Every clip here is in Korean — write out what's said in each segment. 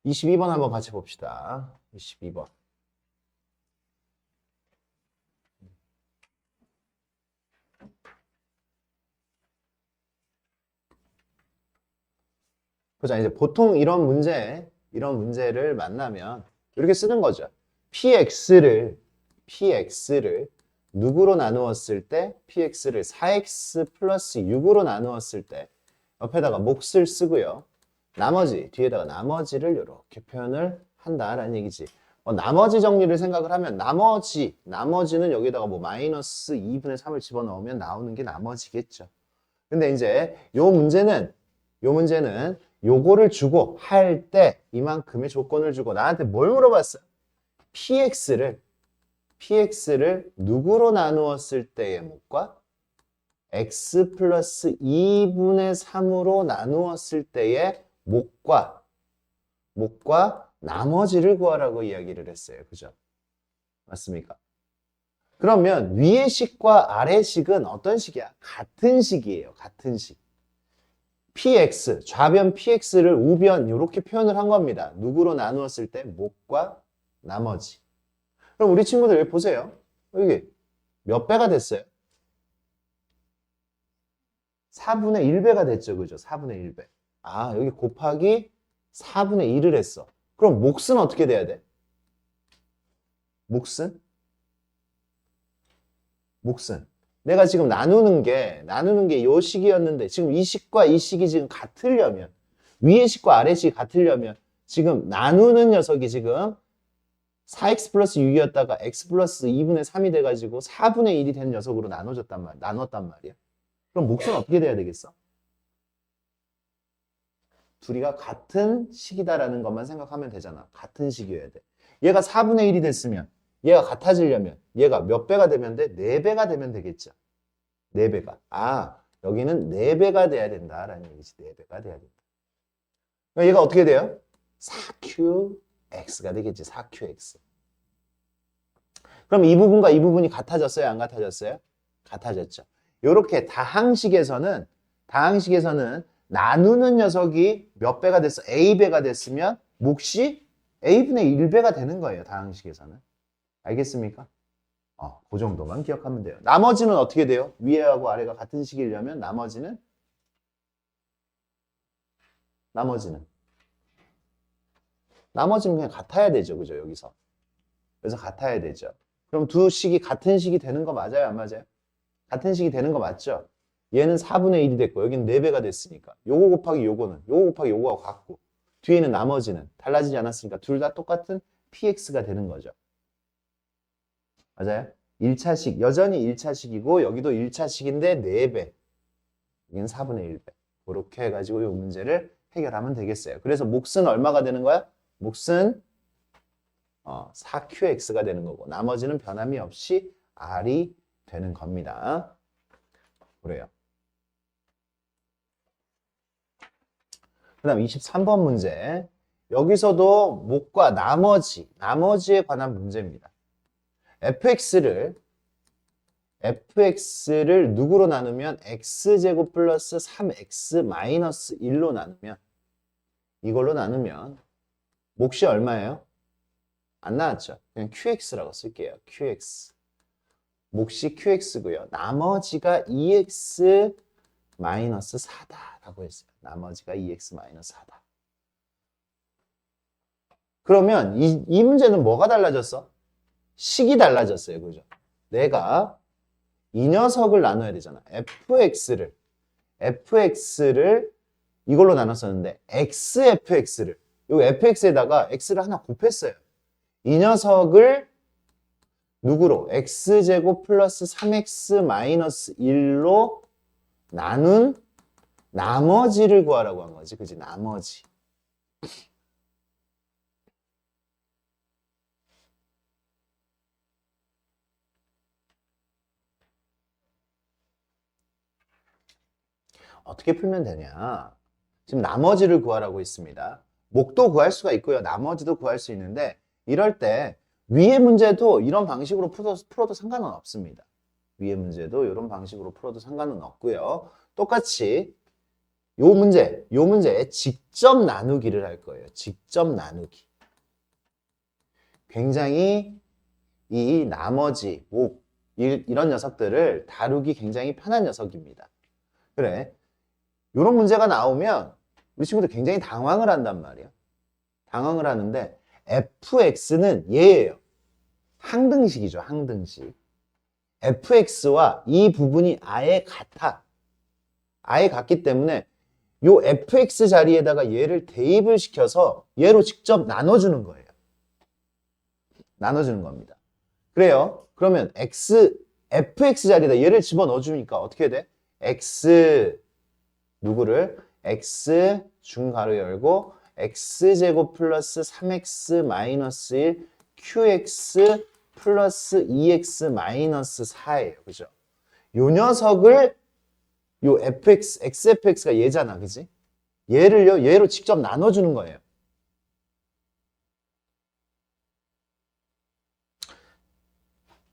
22번 한번 같이 봅시다. 22번. 보자, 이제 보통 이런 문제를 만나면 이렇게 쓰는 거죠. px를 누구로 나누었을 때, px를 4x 플러스 6으로 나누었을 때 옆에다가 몫을 쓰고요. 뒤에다가 나머지를 이렇게 표현을 한다라는 얘기지. 나머지 정리를 생각을 하면 나머지는 여기다가 뭐 마이너스 2분의 3을 집어넣으면 나오는 게 나머지겠죠. 근데 이제 요 문제는 요거를 주고 할 때 이만큼의 조건을 주고 나한테 뭘 물어봤어? px를 누구로 나누었을 때의 몫과 x 플러스 2분의 3으로 나누었을 때의 몫과 나머지를 구하라고 이야기를 했어요. 그죠? 맞습니까? 그러면 위의 식과 아래 식은 어떤 식이야? 같은 식이에요. 같은 식. px, 좌변 px를 우변 이렇게 표현을 한 겁니다. 누구로 나누었을 때 몫과 나머지. 그럼 우리 친구들 여기 보세요. 여기 몇 배가 됐어요? 4분의 1배가 됐죠. 그죠? 4분의 1배. 아, 여기 곱하기 4분의 1을 했어. 그럼 몫은 어떻게 돼야 돼? 몫은 내가 지금 나누는 게 요 식이었는데 지금 이 식과 이 식이 지금 같으려면 위의 식과 아래 식이 같으려면 지금 나누는 녀석이 지금 4x 플러스 6이었다가 x 플러스 2분의 3이 돼가지고 4분의 1이 된 녀석으로 나눴단 말이야. 그럼 몫은 어떻게 돼야 되겠어? 둘이가 같은 식이다라는 것만 생각하면 되잖아. 같은 식이어야 돼. 얘가 4분의 1이 됐으면 얘가 같아지려면 얘가 몇 배가 되면 돼? 4배가 되면 되겠죠. 4배가. 아, 여기는 4배가 돼야 된다라는 얘기지. 4배가 돼야 된다. 그럼 얘가 어떻게 돼요? 4qx가 되겠지. 4qx. 그럼 이 부분과 이 부분이 같아졌어요? 안 같아졌어요? 같아졌죠. 이렇게 다항식에서는 나누는 녀석이 몇 배가 됐어? a배가 됐으면 몫이 a분의 1배가 되는 거예요. 다항식에서는. 알겠습니까? 그 정도만 기억하면 돼요. 나머지는 어떻게 돼요? 위에하고 아래가 같은 식이려면 나머지는 그냥 같아야 되죠. 그죠? 여기서. 그래서 같아야 되죠. 그럼 두 식이 같은 식이 되는 거 맞아요? 안 맞아요? 같은 식이 되는 거 맞죠? 얘는 4분의 1이 됐고 여기는 4배가 됐으니까 요거 곱하기 요거는 요거 곱하기 요거하고 같고 뒤에는 나머지는 달라지지 않았으니까 둘 다 똑같은 px가 되는 거죠. 맞아요? 1차식, 여전히 1차식이고 여기도 1차식인데 4배. 여기는 4분의 1배. 그렇게 해가지고 이 문제를 해결하면 되겠어요. 그래서 몫은 얼마가 되는 거야? 몫은 4qx가 되는 거고 나머지는 변함이 없이 r이 되는 겁니다. 그래요. 그 다음 23번 문제. 여기서도 몫과 나머지에 관한 문제입니다. fx를 누구로 나누면 x제곱 플러스 3x 마이너스 1로 나누면 이걸로 나누면 몫이 얼마예요? 안 나왔죠? 그냥 qx라고 쓸게요. qx. 몫이 qx고요. 나머지가 2x 마이너스 4다라고 했어요. 나머지가 2x 마이너스 4다. 그러면 이 문제는 뭐가 달라졌어? 식이 달라졌어요. 그죠? 내가 이 녀석을 나눠야 되잖아. fx를 이걸로 나눴었는데 xfx를 이 fx에다가 x를 하나 곱했어요. 이 녀석을 누구로? x제곱 플러스 3x 마이너스 1로 나눈 나머지를 구하라고 한 거지. 그지? 나머지. 어떻게 풀면 되냐? 지금 나머지를 구하라고 있습니다. 몫도 구할 수가 있고요. 나머지도 구할 수 있는데 이럴 때 위의 문제도 이런 방식으로 풀어도 상관은 없습니다. 위의 문제도 이런 방식으로 풀어도 상관은 없고요. 똑같이 요 문제에 직접 나누기를 할 거예요. 직접 나누기. 굉장히 이 나머지, 목, 이런 녀석들을 다루기 굉장히 편한 녀석입니다. 그래. 이런 문제가 나오면 우리 친구들 굉장히 당황을 한단 말이야. 당황을 하는데 fx는 얘예요. 항등식이죠. 항등식. fx와 이 부분이 아예 같아. 아예 같기 때문에 요 fx 자리에다가 얘를 대입을 시켜서 얘로 직접 나눠주는 거예요. 나눠주는 겁니다. 그래요. 그러면 fx 자리에다 얘를 집어넣어주니까 어떻게 돼? x 누구를? x 중가로 열고 x제곱 플러스 3x 마이너스 1 qx 플러스 2x 마이너스 4예요. 그죠? 요 녀석을 요 fx, xfx가 얘잖아. 그지? 얘로 직접 나눠주는 거예요.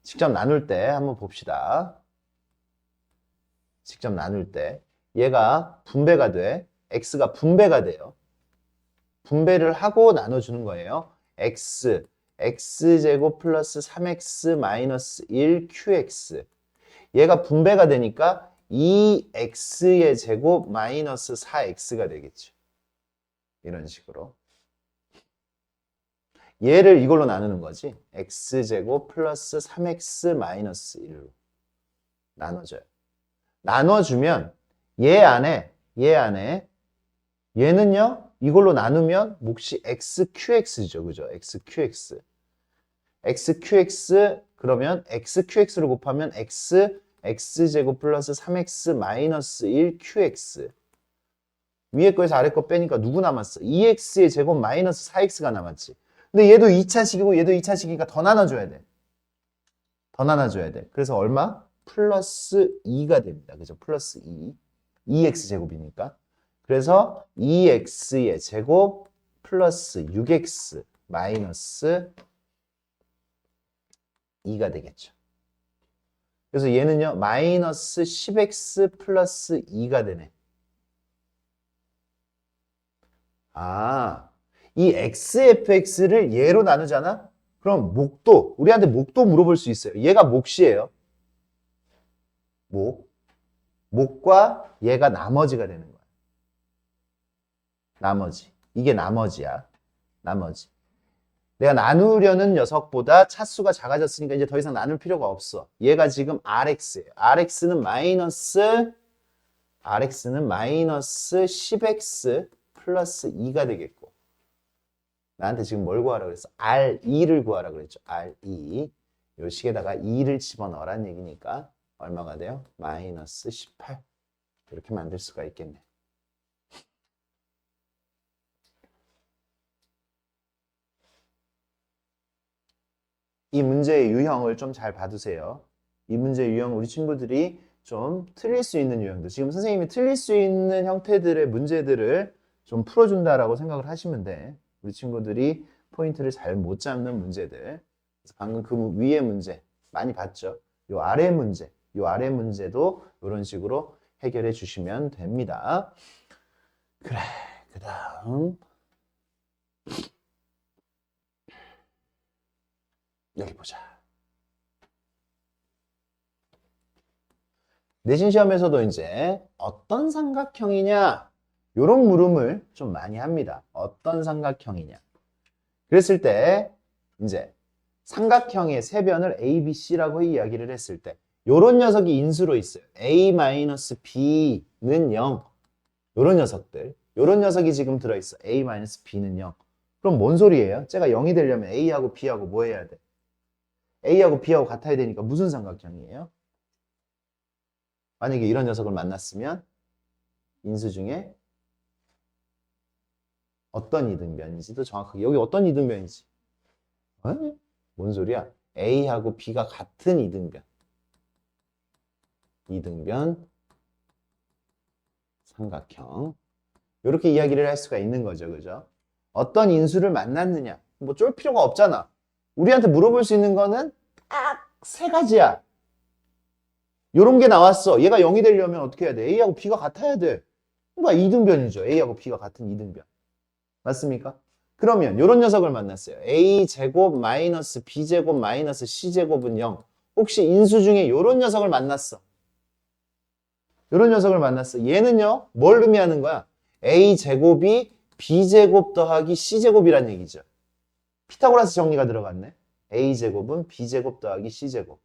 직접 나눌 때 한번 봅시다. 직접 나눌 때 얘가 분배가 돼. x가 분배가 돼요. 분배를 하고 나눠주는 거예요. x제곱 플러스 3x 마이너스 1 qx. 얘가 분배가 되니까 2x의 제곱 마이너스 4x가 되겠죠. 이런 식으로. 얘를 이걸로 나누는 거지. x제곱 플러스 3x 마이너스 1로 나눠줘요. 나눠주면 얘 안에 얘는요. 이걸로 나누면 몫이 xqx죠. 그죠? xqx. xqx 그러면 xqx로 곱하면 x제곱 플러스 3x 마이너스 1 qx. 위에 거에서 아래 거 빼니까 누구 남았어? 2x의 제곱 마이너스 4x가 남았지. 근데 얘도 2차식이고 얘도 2차식이니까 더 나눠줘야 돼. 더 나눠줘야 돼. 그래서 얼마? 플러스 2가 됩니다. 그죠? 플러스 2. 2x 제곱이니까. 그래서 2x의 제곱 플러스 6x 마이너스 2가 되겠죠. 그래서 얘는요. 마이너스 10x 플러스 2가 되네. 이 xfx를 얘로 나누잖아? 그럼 목도, 우리한테 목도 물어볼 수 있어요. 얘가 몫이에요. 목과 얘가 나머지가 되는 거야. 나머지. 이게 나머지야. 나머지. 내가 나누려는 녀석보다 차수가 작아졌으니까 이제 더 이상 나눌 필요가 없어. 얘가 지금 rx예요. rx는 마이너스 10x 플러스 2가 되겠고. 나한테 지금 뭘 구하라 그랬어? R2를 구하라 그랬죠. R2. 요 식에다가 2를 집어넣으라는 얘기니까 얼마가 돼요? 마이너스 18. 이렇게 만들 수가 있겠네. 이 문제의 유형을 좀 잘 봐두세요. 이 문제의 유형 우리 친구들이 좀 틀릴 수 있는 유형들. 지금 선생님이 틀릴 수 있는 형태들의 문제들을 좀 풀어준다라고 생각을 하시면 돼. 우리 친구들이 포인트를 잘 못 잡는 문제들. 그래서 방금 그 위의 문제 많이 봤죠? 요 아래 문제도 이런 식으로 해결해 주시면 됩니다. 그래, 그 다음 여기 보자. 내신 시험에서도 이제 어떤 삼각형이냐 이런 물음을 좀 많이 합니다. 어떤 삼각형이냐. 그랬을 때 이제 삼각형의 세변을 A, B, C라고 이야기를 했을 때 요런 녀석이 인수로 있어요. A-B는 0. 요런 녀석들. 요런 녀석이 지금 들어있어. A-B는 0. 그럼 뭔 소리예요? 쟤가 0이 되려면 A하고 B하고 뭐 해야 돼? A하고 B하고 같아야 되니까 무슨 삼각형이에요? 만약에 이런 녀석을 만났으면 인수 중에 어떤 이등변인지도 정확하게 여기 어떤 이등변이지? 뭔 소리야? A하고 B가 같은 이등변 삼각형 이렇게 이야기를 할 수가 있는 거죠. 그죠? 어떤 인수를 만났느냐 뭐 쫄 필요가 없잖아. 우리한테 물어볼 수 있는 거는 딱 세 가지야. 요런 게 나왔어. 얘가 0이 되려면 어떻게 해야 돼? A하고 B가 같아야 돼. 뭐야, 이등변이죠. A하고 B가 같은 이등변. 맞습니까? 그러면 이런 녀석을 만났어요. A제곱 마이너스 B제곱 마이너스 C제곱은 0. 혹시 인수 중에 이런 녀석을 만났어. 이런 녀석을 만났어. 얘는요, 뭘 의미하는 거야? A제곱이 B제곱 더하기 C제곱이란 얘기죠. 피타고라스 정리가 들어갔네. A제곱은 B제곱 더하기 C제곱.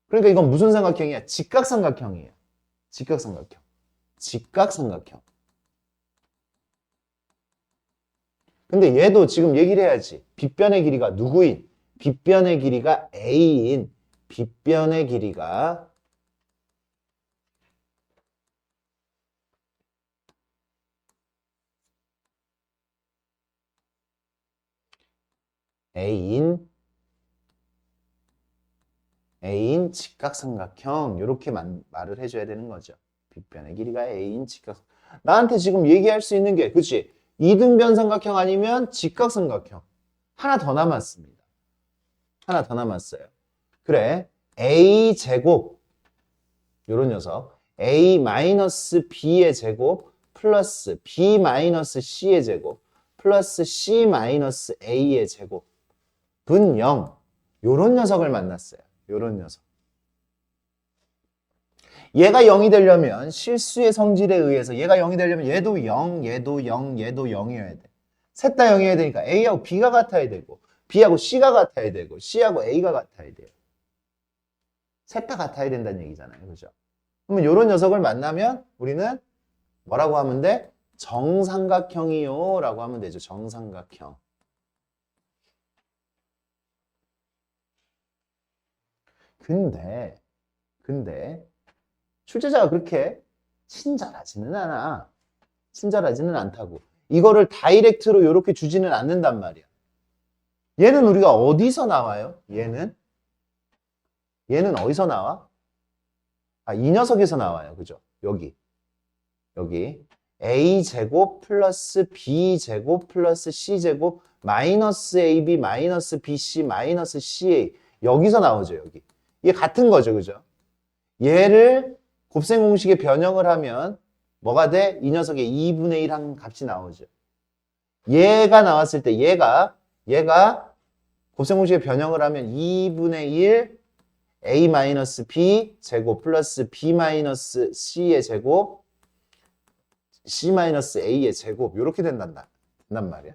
그러니까 이건 무슨 삼각형이야? 직각삼각형이에요. 직각삼각형. 직각삼각형. 근데 얘도 지금 얘기를 해야지. 빗변의 길이가 누구인? 빗변의 길이가 A인 빗변의 길이가 A인 직각삼각형 이렇게 말을 해줘야 되는 거죠. 빗변의 길이가 A인 직각. 나한테 지금 얘기할 수 있는 게 그치? 이등변 삼각형 아니면 직각삼각형. 하나 더 남았습니다. 하나 더 남았어요. 그래, A제곱 요런 녀석 A-B의 제곱 플러스 B-C의 제곱 플러스 C-A의 제곱은 0. 요런 녀석을 만났어요. 요런 녀석. 얘가 0이 되려면 실수의 성질에 의해서 얘가 0이 되려면 얘도 0, 얘도 0, 얘도 0이어야 돼. 셋 다 0이어야 되니까 A하고 B가 같아야 되고 B하고 C가 같아야 되고 C하고 A가 같아야 돼요. 셋 다 같아야 된다는 얘기잖아요. 그죠? 그러면 이런 녀석을 만나면 우리는 뭐라고 하면 돼? 정삼각형이요 라고 하면 되죠. 정삼각형. 근데 출제자가 그렇게 친절하지는 않아. 친절하지는 않다고. 이거를 다이렉트로 이렇게 주지는 않는단 말이야. 얘는 우리가 어디서 나와요? 얘는 어디서 나와? 아, 이 녀석에서 나와요. 그죠? 여기 A제곱 플러스 B제곱 플러스 C제곱 마이너스 AB 마이너스 BC 마이너스 CA 여기서 나오죠. 여기. 이게 같은 거죠. 그죠? 얘를 곱셈 공식에 변형을 하면 뭐가 돼? 이 녀석의 2분의 1 한 값이 나오죠. 얘가 나왔을 때 얘가 곱셈 공식에 변형을 하면 2분의 1 A-B 제곱 플러스 B-C의 제곱 C-A의 제곱 이렇게 된단 말이야.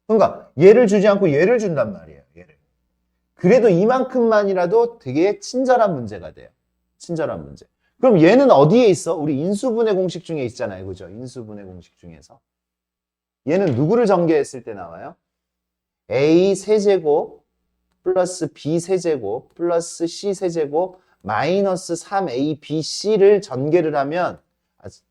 그러니까 얘를 주지 않고 얘를 준단 말이에요. 얘를. 그래도 이만큼만이라도 되게 친절한 문제가 돼요. 친절한 문제. 그럼 얘는 어디에 있어? 우리 인수분해 공식 중에 있잖아요. 그죠? 인수분해 공식 중에서. 얘는 누구를 전개했을 때 나와요? A 세제곱 플러스 B 세제곱 플러스 C 세제곱 마이너스 3ABC를 전개를 하면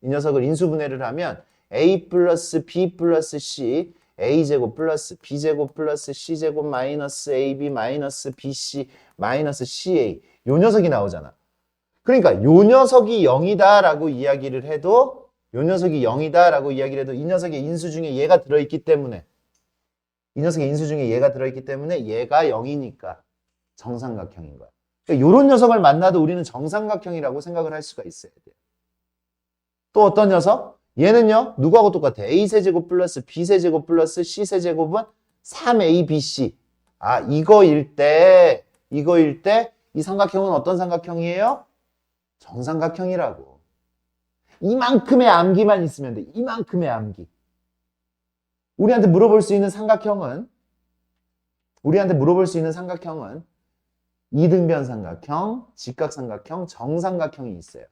이 녀석을 인수분해를 하면 A 플러스 B 플러스 C A제곱 플러스 B제곱 플러스 C제곱 마이너스 AB 마이너스 BC 마이너스 CA 요 녀석이 나오잖아. 그러니까 요 녀석이 0이다 라고 이야기를 해도 이 녀석이 0이다 라고 이야기를 해도 이 녀석의 인수 중에 얘가 들어있기 때문에 얘가 0이니까 정삼각형인 거야. 그러니까 요런 녀석을 만나도 우리는 정삼각형이라고 생각을 할 수가 있어야 돼요. 또 어떤 녀석? 얘는요. 누구하고 똑같아? A세제곱 플러스 B세제곱 플러스 C세제곱은 3ABC. 아, 이거일 때 이 삼각형은 어떤 삼각형이에요? 정삼각형이라고. 이만큼의 암기만 있으면 돼. 이만큼의 암기. 우리한테 물어볼 수 있는 삼각형은 이등변 삼각형, 직각삼각형, 정삼각형이 있어요.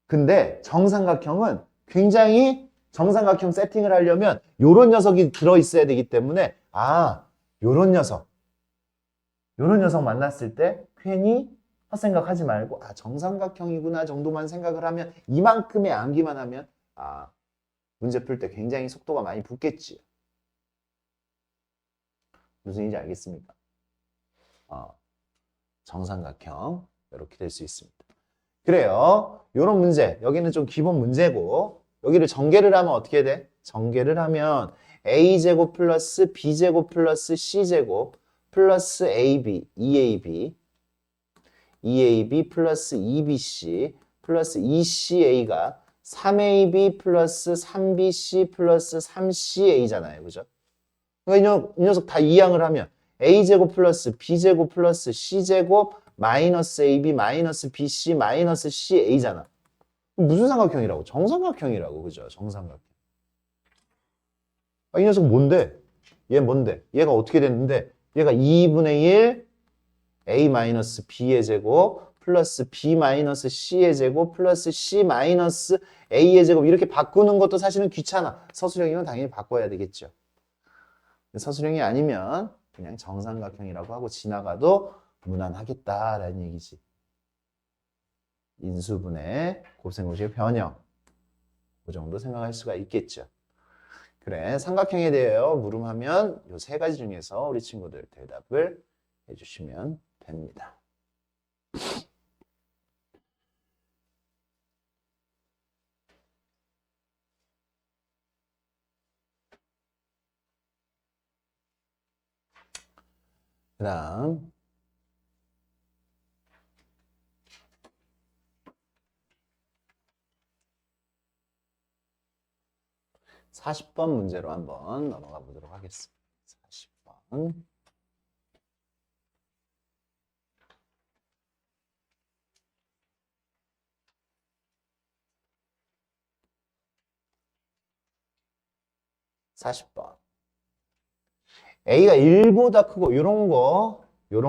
근데 정삼각형은 굉장히 정삼각형 세팅을 하려면 요런 녀석이 들어있어야 되기 때문에 요런 녀석 만났을 때 괜히 헛생각하지 말고 정삼각형이구나 정도만 생각을 하면 이만큼의 암기만 하면 문제 풀 때 굉장히 속도가 많이 붙겠지. 무슨 얘기인지 알겠습니까? 정삼각형 이렇게 될 수 있습니다. 그래요. 요런 문제 여기는 좀 기본 문제고 여기를 전개를 하면 어떻게 돼? 전개를 하면 A제곱 플러스 B제곱 플러스 C제곱 플러스 AB, 2AB 플러스 2BC 플러스 2CA가 3AB 플러스 3BC 플러스 3CA잖아요. 그죠? 그러니까 이 녀석 다 이항을 하면 A제곱 플러스 B제곱 플러스 C제곱 마이너스 AB 마이너스 BC 마이너스 CA잖아. 무슨 삼각형이라고? 정삼각형이라고. 그죠? 정삼각형. 이 녀석 뭔데? 얘 뭔데? 얘가 어떻게 됐는데? 얘가 2분의 1 A 마이너스 B의 제곱 플러스 B 마이너스 C의 제곱 플러스 C 마이너스 A의 제곱 이렇게 바꾸는 것도 사실은 귀찮아. 서술형이면 당연히 바꿔야 되겠죠. 서술형이 아니면 그냥 정삼각형이라고 하고 지나가도 무난하겠다라는 얘기지. 인수분해, 곱셈공식의 변형. 그 정도 생각할 수가 있겠죠. 그래, 삼각형에 대하여 물음하면 이 세 가지 중에서 우리 친구들 대답을 해주시면 됩니다. 그 다음 40번 문제로 한번 넘어가 보도록 하겠습니다. 40번. A가 1보다 크고 요런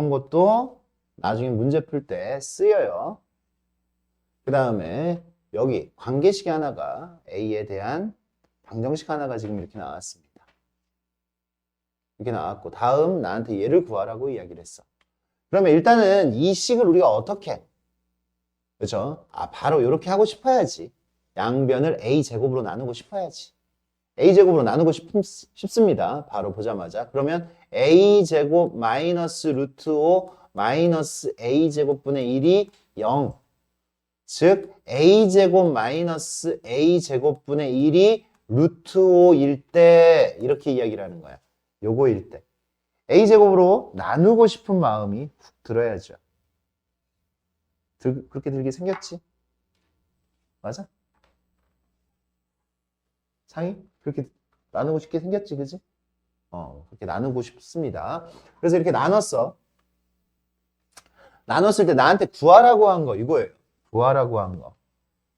것도 나중에 문제 풀 때 쓰여요. 그 다음에 여기 관계식 하나가 A에 대한 방정식 하나가 지금 이렇게 나왔습니다. 이렇게 나왔고 다음 나한테 얘를 구하라고 이야기를 했어. 그러면 일단은 이 식을 우리가 어떻게 그렇죠? 바로 이렇게 하고 싶어야지. 양변을 A제곱으로 나누고 싶어야지. A제곱으로 나누고 싶습니다. 바로 보자마자. 그러면 A제곱 마이너스 루트 5 마이너스 A제곱분의 1이 0. 즉 A제곱 마이너스 A제곱분의 1이 루트 5일 때 이렇게 이야기를 하는 거야. 요거일 때. A제곱으로 나누고 싶은 마음이 훅 들어야죠. 그렇게 들게 생겼지? 맞아? 상이? 그렇게 나누고 싶게 생겼지, 그지? 그렇게 나누고 싶습니다. 그래서 이렇게 나눴어. 나눴을 때 나한테 구하라고 한 거, 이거예요. 구하라고 한 거.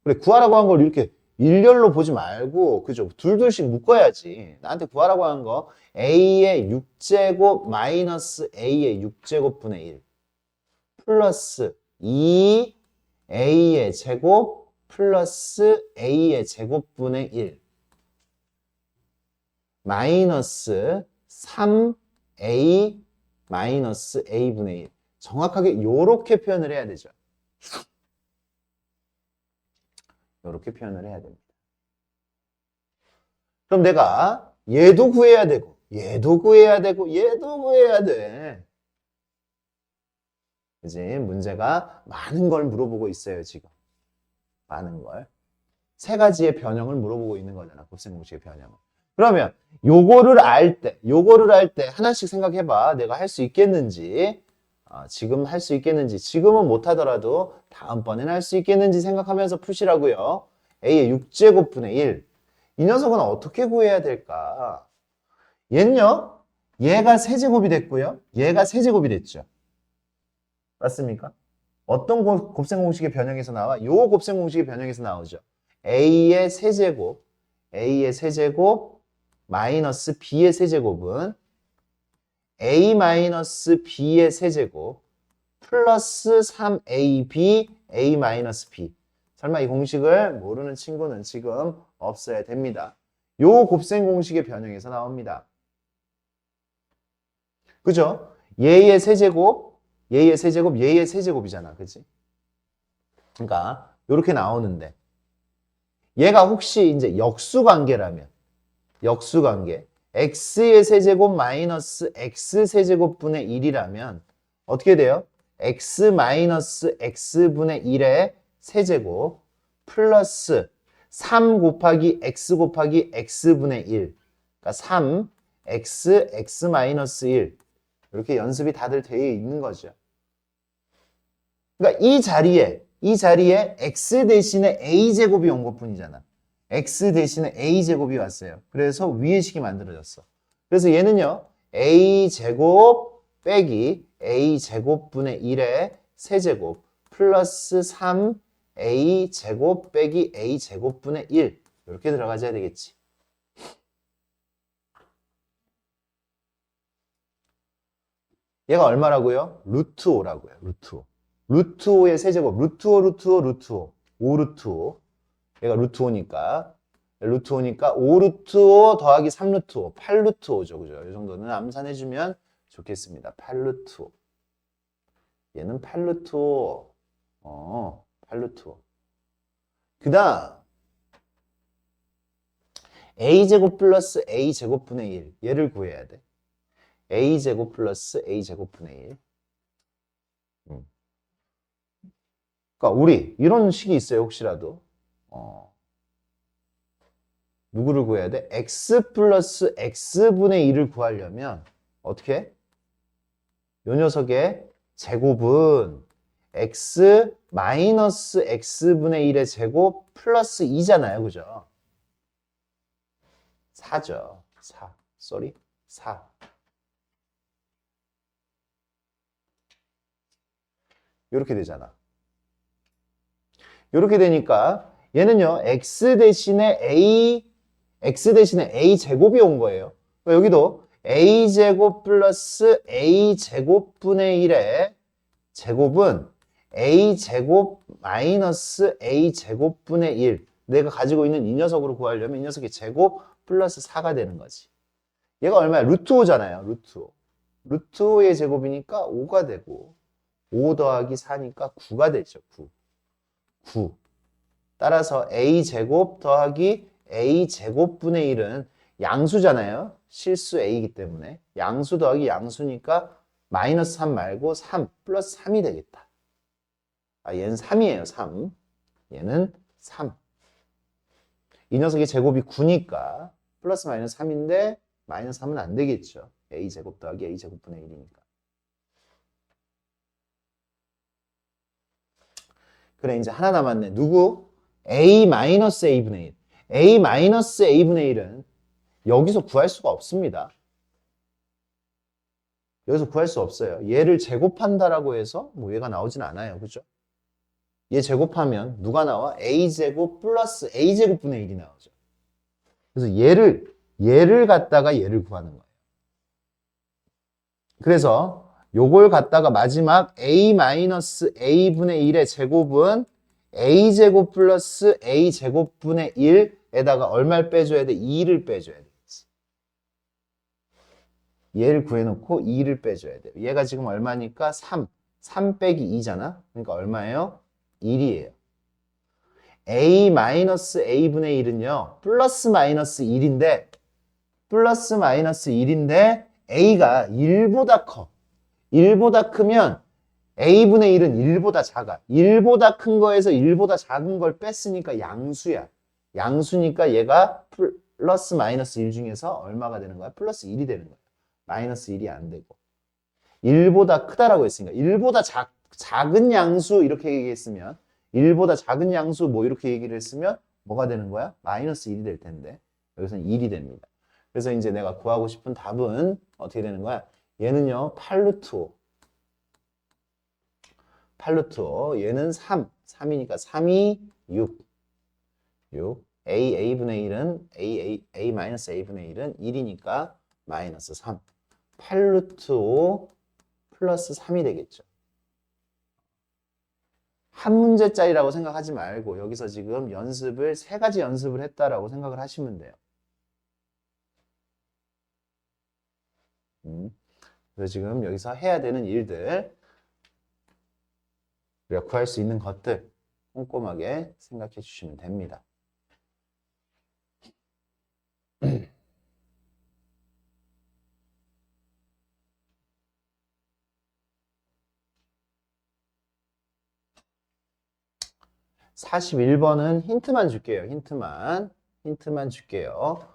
그래, 구하라고 한 걸 이렇게 일렬로 보지 말고, 그죠? 둘둘씩 묶어야지. 나한테 구하라고 한 거, A의 6제곱 마이너스 A의 6제곱분의 1. 플러스 2 A의 제곱 플러스 A의 제곱분의 1. 마이너스 3A 마이너스 A분의 1. 정확하게 이렇게 표현을 해야 되죠. 이렇게 표현을 해야 됩니다. 그럼 내가 얘도 구해야 되고 얘도 구해야 되고 얘도 구해야 돼. 그지? 문제가 많은 걸 물어보고 있어요, 지금. 많은 걸. 세 가지의 변형을 물어보고 있는 거잖아, 곱셈공식의 변형을. 그러면 요거를 알 때 하나씩 생각해봐. 내가 할 수 있겠는지, 지금 할 수 있겠는지, 지금은 못하더라도 다음번엔 할 수 있겠는지 생각하면서 푸시라고요. A의 6제곱분의 1. 이 녀석은 어떻게 구해야 될까? 얘는요, 얘가 세제곱이 됐고요. 얘가 세제곱이 됐죠. 맞습니까? 어떤 곱셈공식의 변형에서 나와? 요 곱셈공식의 변형에서 나오죠. A의 세제곱 마이너스 B의 세제곱은 A 마이너스 B의 세제곱 플러스 3AB A 마이너스 B. 설마 이 공식을 모르는 친구는 지금 없어야 됩니다. 요 곱셈공식의 변형에서 나옵니다. 그죠? 얘의 세제곱, 얘의 세제곱이잖아. 그치? 그러니까 요렇게 나오는데 얘가 혹시 이제 역수관계라면 역수관계 x의 세제곱 마이너스 x 세제곱분의 1이라면 어떻게 돼요? x 마이너스 x분의 1의 세제곱 플러스 3 곱하기 x 곱하기 x분의 1. 그러니까 3x x 마이너스 1. 이렇게 연습이 다들 되어 있는 거죠. 그러니까 이 자리에 이 자리에 x 대신에 a제곱이 온 것뿐이잖아. x 대신에 a제곱이 왔어요. 그래서 위의 식이 만들어졌어. 그래서 얘는요. a제곱 빼기 a제곱분의 1의 세제곱 플러스 3a제곱 빼기 a제곱분의 1 이렇게 들어가줘야 되겠지. 얘가 얼마라고요? 루트 5라고요. 루트 5. 루트 5의 세제곱. 루트 5, 루트 5, 루트 5. 5 루트 5. 얘가 루트 5니까. 루트 5니까 5 루트 5 더하기 3 루트 5. 8 루트 5죠. 그죠? 이 정도는 암산해주면 좋겠습니다. 8 루트 5. 얘는 8 루트 5. 8 루트 5. 그 다음. a제곱 플러스 a제곱분의 1. 얘를 구해야 돼. a제곱 플러스 a제곱분의 1. 그러니까 우리 이런 식이 있어요. 혹시라도 누구를 구해야 돼? x 플러스 x분의 1을 구하려면 어떻게 해? 요 녀석의 제곱은 x 마이너스 x분의 1의 제곱 플러스 2잖아요. 그죠? 4죠. 4. 쏘리. 4. 이렇게 되잖아. 이렇게 되니까 얘는요. x 대신에 a 제곱이 온 거예요. 여기도 a 제곱 플러스 a 제곱분의 1의 제곱은 a 제곱 마이너스 a 제곱분의 1. 내가 가지고 있는 이 녀석으로 구하려면 이 녀석의 제곱 플러스 4가 되는 거지. 얘가 얼마야? 루트 5잖아요. 루트 5. 루트 5의 제곱이니까 5가 되고 5 더하기 4니까 9가 되죠. 9. 9. 따라서 a제곱 더하기 a제곱분의 1은 양수잖아요. 실수 a이기 때문에. 양수 더하기 양수니까 마이너스 3 말고 3 플러스 3이 되겠다. 얘는 3이에요. 3. 얘는 3. 이 녀석의 제곱이 9니까 플러스 마이너스 3인데 마이너스 3은 안 되겠죠. a제곱 더하기 a제곱분의 1이니까. 그래 이제 하나 남았네. 누구? a-a분의 1. a-a분의 1은 여기서 구할 수가 없습니다. 여기서 구할 수 없어요. 얘를 제곱한다라고 해서 뭐 얘가 나오진 않아요. 그죠? 얘 제곱하면 누가 나와? a제곱 플러스 a제곱분의 1이 나오죠. 그래서 얘를 갖다가 얘를 구하는 거예요. 그래서 요걸 갖다가 마지막 a-a분의 1의 제곱은 a제곱 플러스 a제곱분의 1에다가 얼마를 빼줘야 돼? 2를 빼줘야 되겠지. 얘를 구해놓고 2를 빼줘야 돼요. 얘가 지금 얼마니까 3. 3 빼기 2잖아. 그러니까 얼마예요? 1이에요. a-a분의 1은요. 플러스 마이너스 1인데 a가 1보다 커. 1보다 크면 a분의 1은 1보다 작아. 1보다 큰 거에서 1보다 작은 걸 뺐으니까 양수야. 양수니까 얘가 플러스 마이너스 1 중에서 얼마가 되는 거야? 플러스 1이 되는 거야. 마이너스 1이 안 되고. 1보다 크다라고 했으니까 1보다 작은 양수 이렇게 얘기했으면 1보다 작은 양수 뭐 이렇게 얘기를 했으면 뭐가 되는 거야? 마이너스 1이 될 텐데 여기서는 1이 됩니다. 그래서 이제 내가 구하고 싶은 답은 어떻게 되는 거야? 얘는요 8루트 5. 8루트 5. 얘는 3. 3이니까 3이 6. 6. a분의 1은 a-a분의 1은 1이니까 마이너스 3. 8루트 5 플러스 3이 되겠죠. 한 문제짜리라고 생각하지 말고 여기서 지금 연습을 3가지 연습을 했다라고 생각을 하시면 돼요. 그래서 지금 여기서 해야 되는 일들, 우리가 구할 수 있는 것들 꼼꼼하게 생각해 주시면 됩니다. 41번은 힌트만 줄게요. 힌트만 줄게요.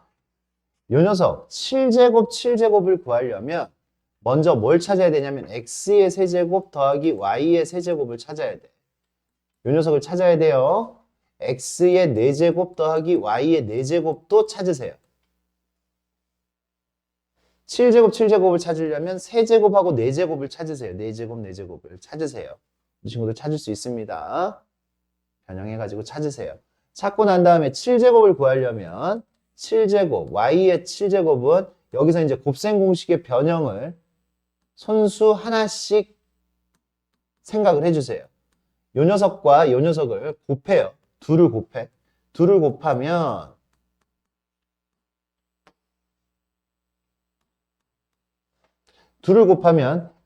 요 녀석 7제곱을 구하려면 먼저 뭘 찾아야 되냐면 x의 세제곱 더하기 y의 세제곱을 찾아야 돼. 요 녀석을 찾아야 돼요. x의 4제곱 더하기 y의 4제곱도 찾으세요. 7제곱, 7제곱을 찾으려면 세제곱하고 4제곱을 찾으세요. 4제곱, 4제곱을 찾으세요. 이 친구들 찾을 수 있습니다. 변형해가지고 찾으세요. 찾고 난 다음에 7제곱을 구하려면 7제곱, y의 7제곱은 여기서 이제 곱셈 공식의 변형을 손수 하나씩 생각을 해주세요. 요 녀석과 요 녀석을 곱해요. 둘을 곱해. 둘을 곱하면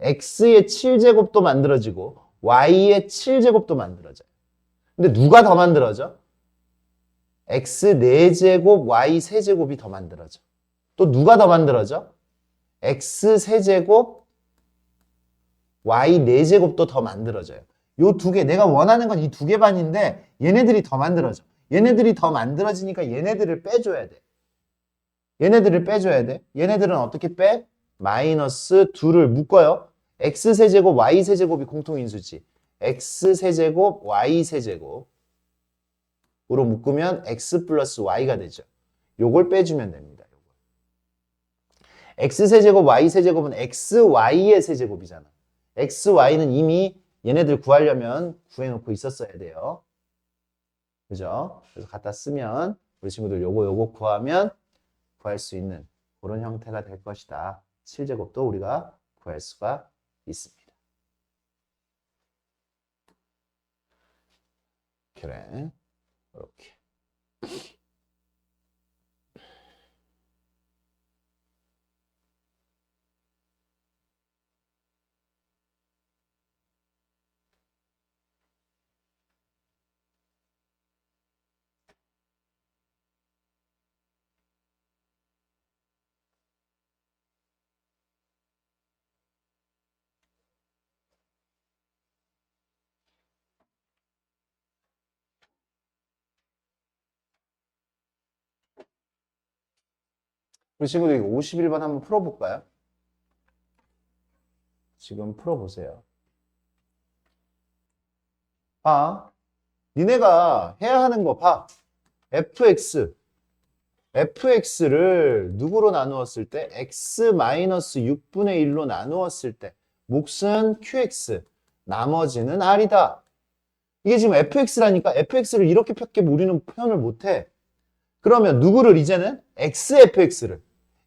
x의 7제곱도 만들어지고 y의 7제곱도 만들어져요. 근데 누가 더 만들어져? x 4제곱, y 3제곱이 더 만들어져. 또 누가 더 만들어져? x 3제곱, y 4제곱도 더 만들어져요. 요 두 개, 내가 원하는 건 이 두 개 반인데 얘네들이 더 만들어져. 얘네들이 더 만들어지니까 얘네들을 빼줘야 돼. 얘네들을 빼줘야 돼. 얘네들은 어떻게 빼? 마이너스 2를 묶어요. x 세제곱, y 세제곱이 공통인수지. x 세제곱, y 세제곱으로 묶으면 x 플러스 y가 되죠. 요걸 빼주면 됩니다. x 세제곱, y 세제곱은 x, y의 세제곱이잖아. x, y는 이미 얘네들 구하려면 구해놓고 있었어야 돼요. 그죠? 그래서 갖다 쓰면 우리 친구들 요거 구하면 구할 수 있는 그런 형태가 될 것이다. 7제곱도 우리가 구할 수가 있습니다. 그래. 이렇게. 우리 친구들 이거 51번 한번 풀어볼까요? 지금 풀어보세요. 봐. 니네가 해야 하는 거 봐. fx를 누구로 나누었을 때? x-6분의 1로 나누었을 때 몫은 qx, 나머지는 r이다. 이게 지금 fx라니까 fx를 이렇게밖에 우리는 표현을 못해. 그러면 누구를 이제는 xfx를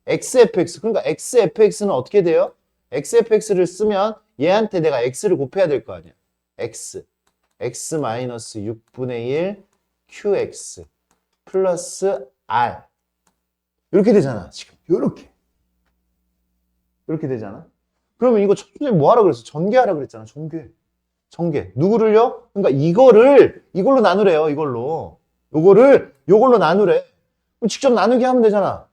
그러니까 xfx는 어떻게 돼요? xfx를 쓰면 얘한테 내가 x를 곱해야 될 거 아니야. x-6분의 1 qx 플러스 r 이렇게 되잖아. 지금 이렇게 되잖아. 그러면 이거 첫째 뭐 하라 그랬어? 전개하라 그랬잖아. 전개. 누구를요? 그러니까 이걸로 나누래요. 요걸로 나누래. 그럼 직접 나누기 하면 되잖아.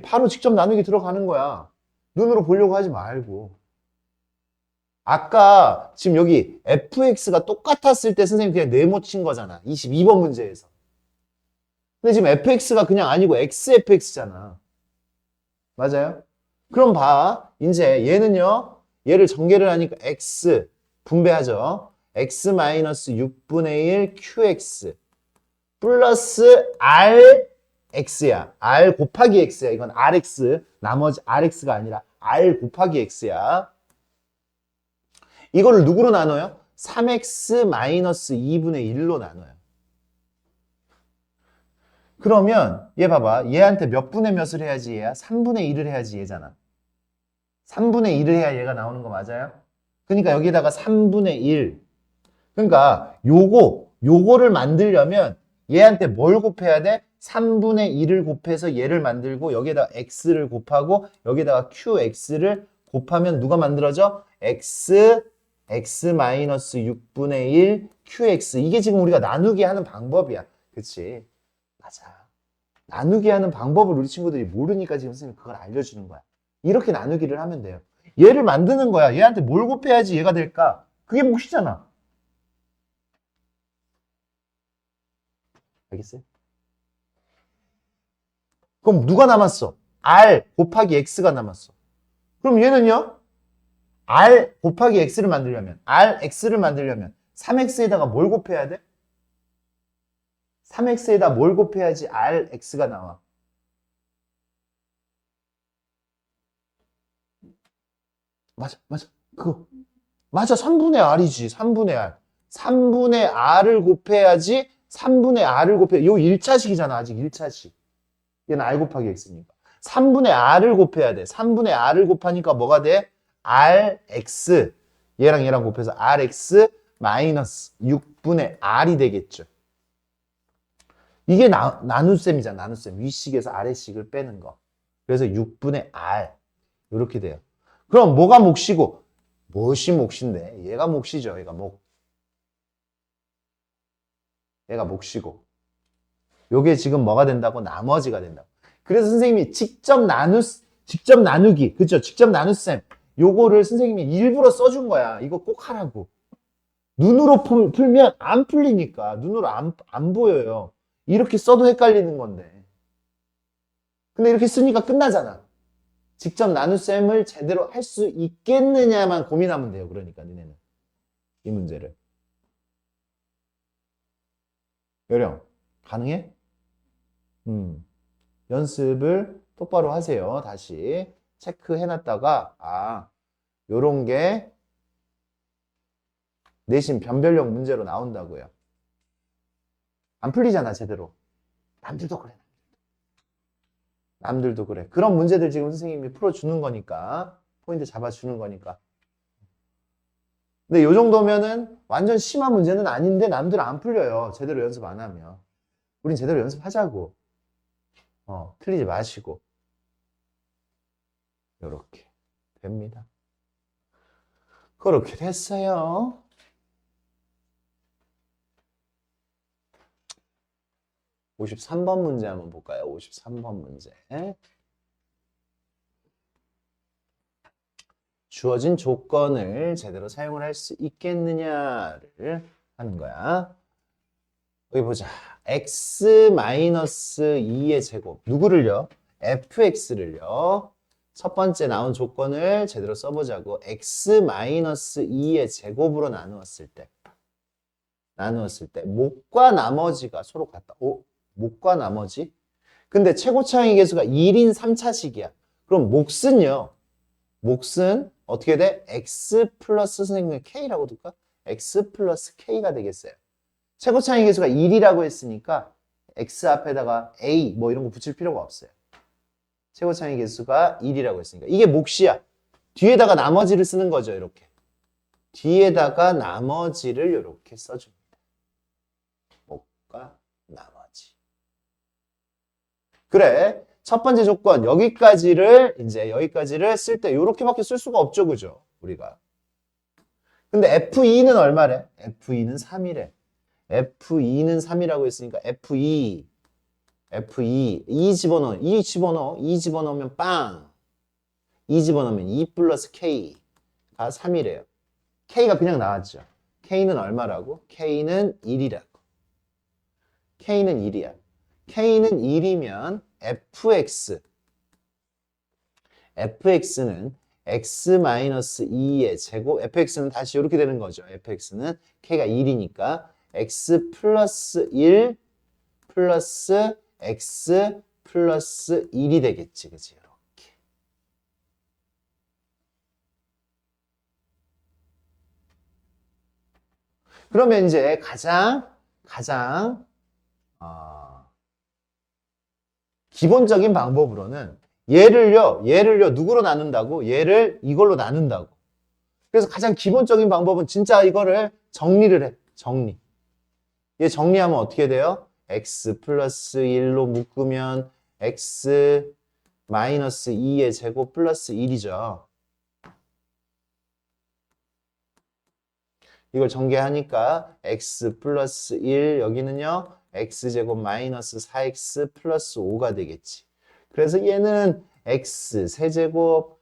바로 직접 나누기 들어가는 거야. 눈으로 보려고 하지 말고. 아까 지금 여기 fx가 똑같았을 때 선생님 그냥 네모 친 거잖아. 22번 문제에서. 근데 지금 fx가 그냥 아니고 xfx잖아. 맞아요? 그럼 봐. 이제 얘를 전개를 하니까 x 분배하죠. x-6분의 1 qx 플러스 rx야. r 곱하기 x야. 이건 rx. 나머지 rx가 아니라 r 곱하기 x야. 이거를 누구로 나눠요? 3x-2분의 1로 나눠요. 그러면 얘 봐봐. 얘한테 몇 분의 몇을 해야지 얘야? 3분의 1을 해야지 얘잖아. 3분의 1을 해야 얘가 나오는 거 맞아요? 그러니까 여기다가 3분의 1. 그러니까 요거를 만들려면 얘한테 뭘 곱해야 돼? 3분의 1을 곱해서 얘를 만들고 여기에다가 x를 곱하고 여기에다가 qx를 곱하면 누가 만들어져? x-6분의 1 qx. 이게 지금 우리가 나누기 하는 방법이야. 그치? 맞아. 나누기 하는 방법을 우리 친구들이 모르니까 지금 선생님이 그걸 알려주는 거야. 이렇게 나누기를 하면 돼요. 얘를 만드는 거야. 얘한테 뭘 곱해야지 얘가 될까? 그게 몫이잖아. 알겠어요? 그럼 누가 남았어? r 곱하기 x가 남았어. 그럼 얘는요? R 곱하기 X를 만들려면, RX를 만들려면 3X에다가 뭘 곱해야 돼? 3X에다 뭘 곱해야지 RX가 나와? 맞아, 맞아. 그거. 맞아, 3분의 R이지, 3분의 R. 3분의 R을 곱해야지, 3분의 R을 곱해. 요 1차식이잖아, 아직 1차식. 얘는 R 곱하기 X니까. 3분의 R을 곱해야 돼. 3분의 R을 곱하니까 뭐가 돼? RX. 얘랑 얘랑 곱해서 RX 마이너스 6분의 R이 되겠죠. 이게 나눗셈이잖아, 나눗셈. 윗식에서 아래식을 빼는 거. 그래서 6분의 R. 이렇게 돼요. 그럼 뭐가 몫이고? 무엇이 몫인데? 얘가 몫이죠, 얘가 몫. 얘가 몫이고. 요게 지금 뭐가 된다고? 나머지가 된다고. 그래서 선생님이 직접 나누기, 그죠? 직접 나눗셈. 요거를 선생님이 일부러 써준 거야. 이거 꼭 하라고. 눈으로 풀면 안 풀리니까. 눈으로 안 보여요. 이렇게 써도 헷갈리는 건데. 근데 이렇게 쓰니까 끝나잖아. 직접 나눗셈을 제대로 할 수 있겠느냐만 고민하면 돼요. 그러니까 니네는. 이 문제를. 요령, 가능해? 연습을 똑바로 하세요. 다시 체크해놨다가 요런 게 내신 변별력 문제로 나온다고요. 안 풀리잖아, 제대로. 남들도 그래. 남들도 그래. 그런 문제들 지금 선생님이 풀어주는 거니까, 포인트 잡아주는 거니까. 근데 요 정도면은 완전 심한 문제는 아닌데 남들은 안 풀려요. 제대로 연습 안 하면. 우린 제대로 연습하자고. 틀리지 마시고. 요렇게 됩니다. 그렇게 됐어요. 53번 문제 한번 볼까요? 53번 문제. 주어진 조건을 제대로 사용을 할 수 있겠느냐를 하는 거야. 여기 보자. x-2의 제곱. 누구를요? fx를요. 첫 번째 나온 조건을 제대로 써보자고. x-2의 제곱으로 나누었을 때 목과 나머지가 서로 같다. 목과 나머지? 근데 최고차항의 계수가 1인 3차식이야. 그럼 몫은요? 몫은 어떻게 돼? x 플러스 선생님 k라고 둘까? x 플러스 k가 되겠어요. 최고차항의 계수가 1이라고 했으니까 x 앞에다가 a 뭐 이런 거 붙일 필요가 없어요. 최고차항의 계수가 1이라고 했으니까. 이게 몫이야. 뒤에다가 나머지를 쓰는 거죠, 이렇게. 뒤에다가 나머지를 이렇게 써줍니다. 목과 나머지. 그래. 첫 번째 조건 여기까지를 쓸 때 이렇게밖에 쓸 수가 없죠, 그죠? 우리가. 근데 F2는 얼마래? F2는 3이래. F2는 3이라고 했으니까 F2 2 집어넣으면 빵. 2 집어넣으면 2 플러스 K가 3이래요. K가 그냥 나왔죠. K는 얼마라고? K는 1이라고. K는 1이야. K는 1이면 fx는 x-2의 제곱, fx는 다시 이렇게 되는 거죠. fx는 k가 1이니까 x 플러스 1 플러스 x 플러스 1이 되겠지. 그치? 이렇게. 그러면 이제 가장 기본적인 방법으로는 얘를요 누구로 나눈다고? 얘를 이걸로 나눈다고. 그래서 가장 기본적인 방법은 진짜 이거를 정리를 해. 얘 정리하면 어떻게 돼요? x 플러스 1로 묶으면 x 마이너스 2의 제곱 플러스 1이죠. 이걸 전개하니까 x 플러스 1 여기는요 x제곱 마이너스 4x 플러스 5가 되겠지. 그래서 얘는 x 세제곱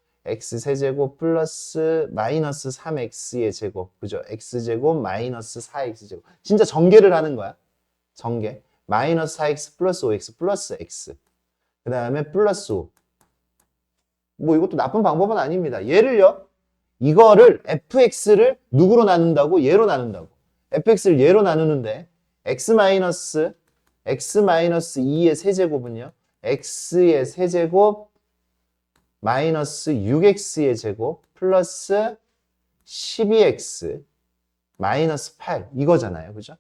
플러스 마이너스 3x의 제곱. 그죠? x제곱 마이너스 4x제곱. 진짜 전개를 하는 거야. 전개. 마이너스 4x 플러스 5x 플러스 x. 그 다음에 플러스 5. 뭐 이것도 나쁜 방법은 아닙니다. 얘를요. 이거를 fx를 누구로 나눈다고? 얘로 나눈다고. fx를 얘로 나누는데 x-2의 세제곱은요. x의 세제곱 마이너스 6x의 제곱 플러스 12x 마이너스 8 이거잖아요. 그죠?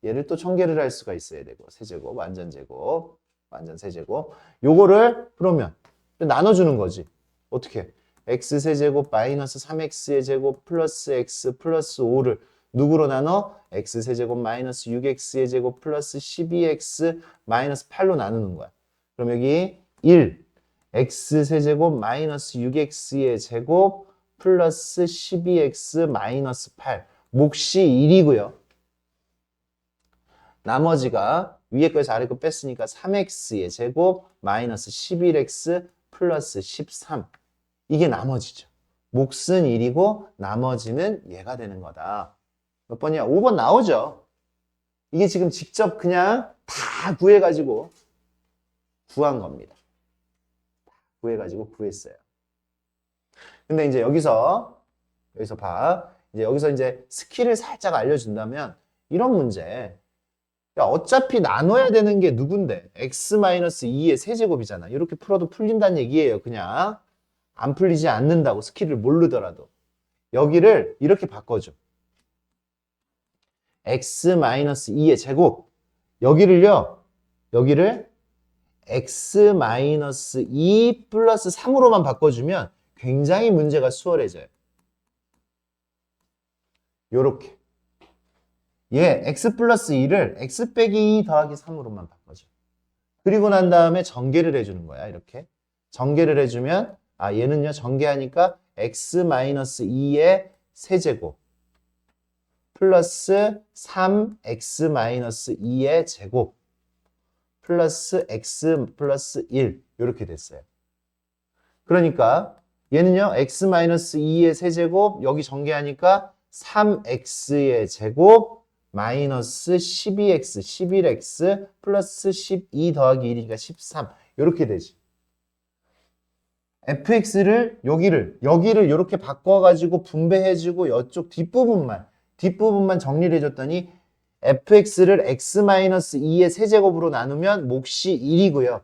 얘를 또 전개를 할 수가 있어야 되고 세제곱, 완전 제곱, 완전 세제곱 요거를 그러면 나눠주는 거지. 어떻게? x세제곱 마이너스 3x의 제곱 플러스 x 플러스 5를 누구로 나눠? x세제곱 마이너스 6x의 제곱 플러스 12x 마이너스 8로 나누는 거야. 그럼 여기 1 x세제곱 마이너스 6x의 제곱 플러스 12x 마이너스 8 몫이 1이고요. 나머지가 위에 거에서 아래 거 뺐으니까 3x의 제곱 마이너스 11x 플러스 13 이게 나머지죠. 몫은 1이고 나머지는 얘가 되는 거다. 몇 번이야? 5번 나오죠. 이게 지금 직접 그냥 다 구해가지고 구한 겁니다. 구해가지고 구했어요. 근데 이제 여기서 봐. 여기서 이제 스킬을 살짝 알려준다면 이런 문제. 야, 어차피 나눠야 되는 게 누군데? x-2의 세제곱이잖아. 이렇게 풀어도 풀린다는 얘기예요. 그냥 안 풀리지 않는다고 스킬을 모르더라도. 여기를 이렇게 바꿔줘. x-2의 제곱. 여기를 x-2 플러스 3으로만 바꿔주면 굉장히 문제가 수월해져요. 요렇게. 얘 x 플러스 2를 x 빼기 2 더하기 3으로만 바꿔줘. 그리고 난 다음에 전개를 해주는 거야. 이렇게. 전개를 해주면 얘는요. 전개하니까 x-2의 세제곱 플러스 3x-2의 제곱 플러스 x 플러스 1 이렇게 됐어요. 그러니까 얘는요. x-2의 세제곱 여기 전개하니까 3x의 제곱 마이너스 12x, 11x 플러스 12 더하기 1이니까 13 이렇게 되지. fx를 여기를 이렇게 바꿔가지고 분배해주고 이쪽 뒷부분만 정리를 해줬더니 fx를 x-2의 세제곱으로 나누면 몫이 1이고요.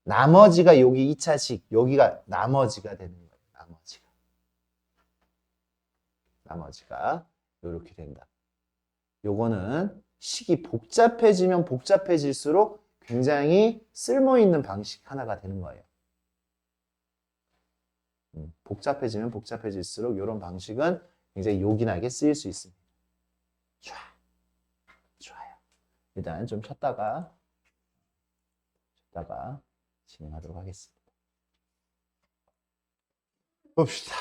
나머지가 여기 2차식, 여기가 나머지가 되는 거예요. 나머지가 이렇게 된다. 요거는 식이 복잡해지면 복잡해질수록 굉장히 쓸모있는 방식 하나가 되는 거예요. 복잡해지면 복잡해질수록 이런 방식은 굉장히 요긴하게 쓰일 수 있습니다. 좋아요. 일단 좀 쉬었다가 진행하도록 하겠습니다. 봅시다.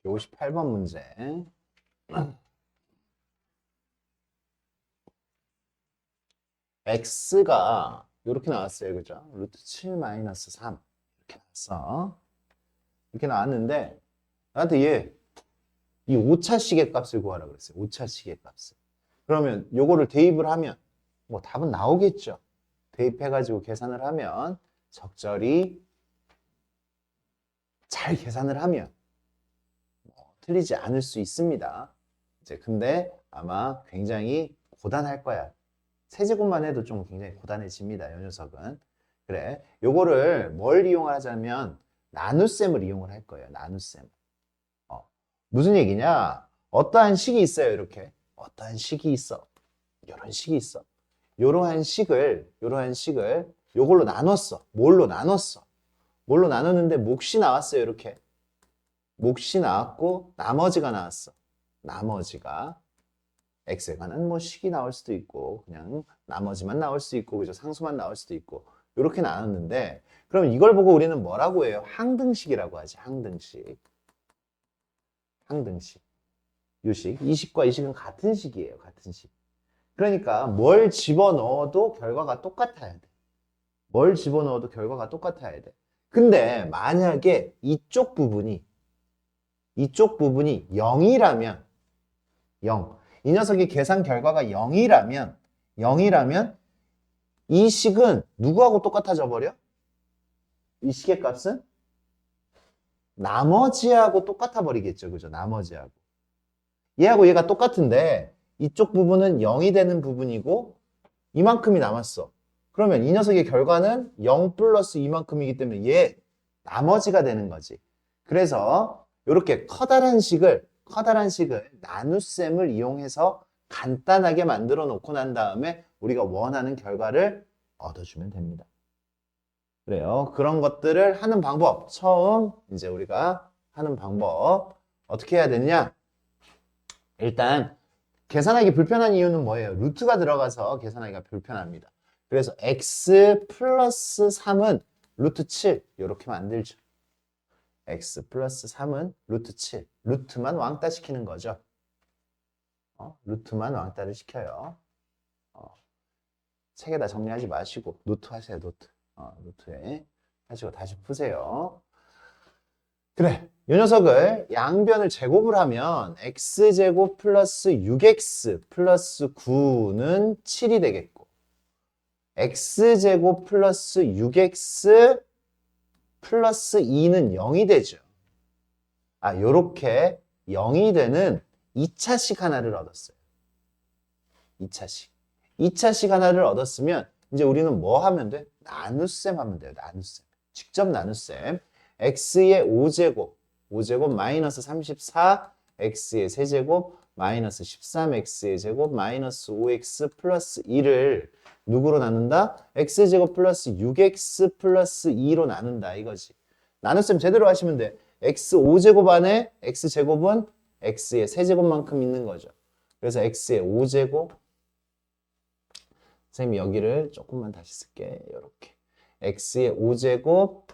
요 58번 문제. x가 이렇게 나왔어요. 그죠? 루트 7 마이너스 3 이렇게 나왔어. 이렇게 나왔는데 나한테 이 5차식의 값을 구하라 그랬어요. 5차식의 값을. 그러면 요거를 대입을 하면 뭐 답은 나오겠죠. 대입해가지고 계산을 하면 적절히 잘 계산을 하면 틀리지 않을 수 있습니다. 근데 아마 굉장히 고단할 거야. 세제곱만 해도 좀 굉장히 고단해집니다. 이 녀석은. 그래. 요거를 뭘 이용하자면 나눗셈을 이용을 할 거예요. 나눗셈. 무슨 얘기냐? 어떠한 식이 있어요. 이렇게. 어떠한 식이 있어. 이런 식이 있어. 이러한 식을 요걸로 나눴어. 뭘로 나눴는데 몫이 나왔어요. 이렇게. 몫이 나왔고 나머지가 나왔어. 나머지가 x에 관한 뭐 식이 나올 수도 있고 그냥 나머지만 나올 수 있고 그죠? 상수만 나올 수도 있고 이렇게 나눴는데 그럼 이걸 보고 우리는 뭐라고 해요? 항등식이라고 하지. 항등식. 이 식과 이 식은 같은 식이에요. 같은 식. 그러니까 뭘 집어넣어도 결과가 똑같아야 돼. 근데 만약에 이쪽 부분이 0이라면 0. 이 녀석의 계산 결과가 0이라면 이 식은 누구하고 똑같아져 버려? 이 식의 값은 나머지하고 똑같아 버리겠죠. 그죠? 나머지하고. 얘하고 얘가 똑같은데 이쪽 부분은 0이 되는 부분이고 이만큼이 남았어. 그러면 이 녀석의 결과는 0 플러스 이만큼이기 때문에 얘 나머지가 되는 거지. 그래서 이렇게 커다란 식을 나눗셈을 이용해서 간단하게 만들어 놓고 난 다음에 우리가 원하는 결과를 얻어주면 됩니다. 그래요. 그런 것들을 하는 방법, 처음 이제 우리가 하는 방법 어떻게 해야 되느냐? 일단 계산하기 불편한 이유는 뭐예요? 루트가 들어가서 계산하기가 불편합니다. 그래서 x 플러스 3은 루트 7 이렇게 만들죠. x 플러스 3은 루트 7. 루트만 왕따 시키는 거죠. 루트만 왕따를 시켜요. 책에다 정리하지 마시고 노트 하세요. 노트에 하시고 다시 푸세요. 그래, 이 녀석을 양변을 제곱을 하면 x제곱 플러스 6x 플러스 9는 7이 되겠고 x제곱 플러스 6x 플러스 2는 0이 되죠. 요렇게 0이 되는 2차식 하나를 얻었어요. 2차식 하나를 얻었으면 이제 우리는 뭐 하면 돼? 나눗셈 하면 돼요. 나눗셈. 직접 나눗셈. x의 5제곱 마이너스 34, x의 세제곱 마이너스 13x의 제곱 마이너스 5x 플러스 2를 누구로 나눈다? x제곱 플러스 6x 플러스 2로 나눈다 이거지. 나눗셈 제대로 하시면 돼. x 5제곱 안에 x제곱은 x의 세제곱만큼 있는 거죠. 그래서 x의 5제곱 선생님이 여기를 조금만 다시 쓸게. 이렇게 x의 5제곱